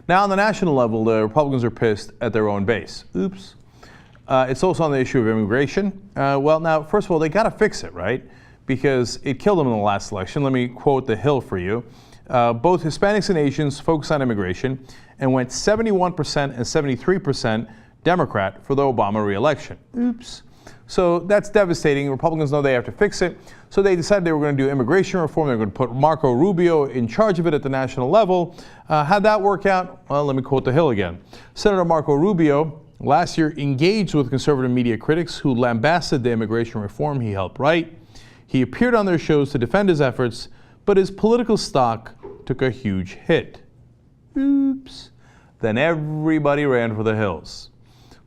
Now, on the national level, the Republicans are pissed at their own base. Oops. It's also on the issue of immigration. Well, now, first of all, they got to fix it, right? Because it killed them in the last election. Let me quote The Hill for you. Both Hispanics and Asians focused on immigration and went 71% and 73% Democrat for the Obama re-election. Oops. So that's devastating. Republicans know they have to fix it. So they decided they were going to do immigration reform. They were going to put Marco Rubio in charge of it at the national level. How'd that work out? Well, let me quote The Hill again. Senator Marco Rubio last year engaged with conservative media critics who lambasted the immigration reform he helped write. He appeared on their shows to defend his efforts, but his political stock took a huge hit. Oops. Then everybody ran for the hills.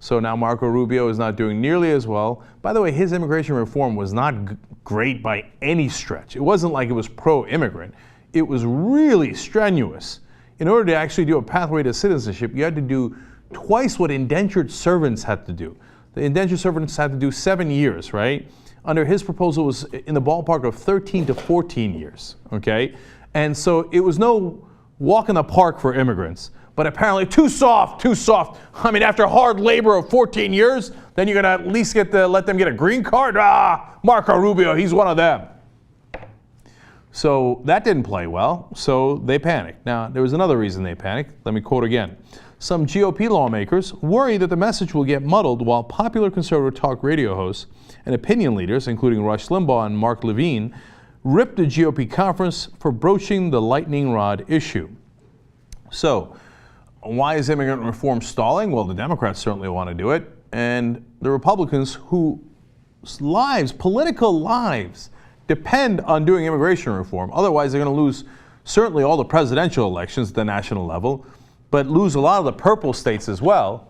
So now Marco Rubio is not doing nearly as well. By the way, his immigration reform was not great by any stretch. It wasn't like it was pro-immigrant. It was really strenuous. In order to actually do a pathway to citizenship, you had to do twice what indentured servants had to do. The indentured servants had to do 7 years, right? Under his proposal, it was in the ballpark of 13 to 14 years, okay? And so it was no walk in the park for immigrants. But apparently too soft, too soft. I mean, after hard labor of 14 years, then you're going to at least let them get a green card? Ah, Marco Rubio, he's one of them. So that didn't play well, so they panicked. Now, there was another reason they panicked. Let me quote again. Some GOP lawmakers worry that the message will get muddled while popular conservative talk radio hosts and opinion leaders, including Rush Limbaugh and Mark Levine, ripped the GOP conference for broaching the lightning rod issue. So, why is immigrant reform stalling? Well, the Democrats certainly want to do it. And the Republicans, whose lives, political lives, depend on doing immigration reform. Otherwise, they're going to lose certainly all the presidential elections at the national level, but lose a lot of the purple states as well.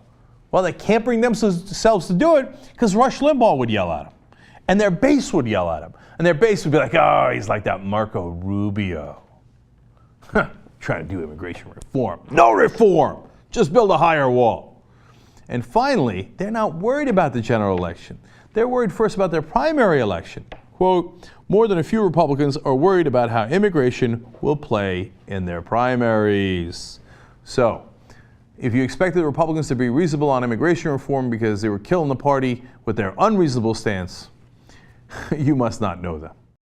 Well, they can't bring themselves to do it because Rush Limbaugh would yell at them. And their base would yell at them. And their base would be like, oh, he's like that Marco Rubio. Trying to do immigration reform. No reform! Just build a higher wall. And finally, they're not worried about the general election. They're worried first about their primary election. Quote, more than a few Republicans are worried about how immigration will play in their primaries. So, if you expected the Republicans to be reasonable on immigration reform because they were killing the party with their unreasonable stance, you must not know them.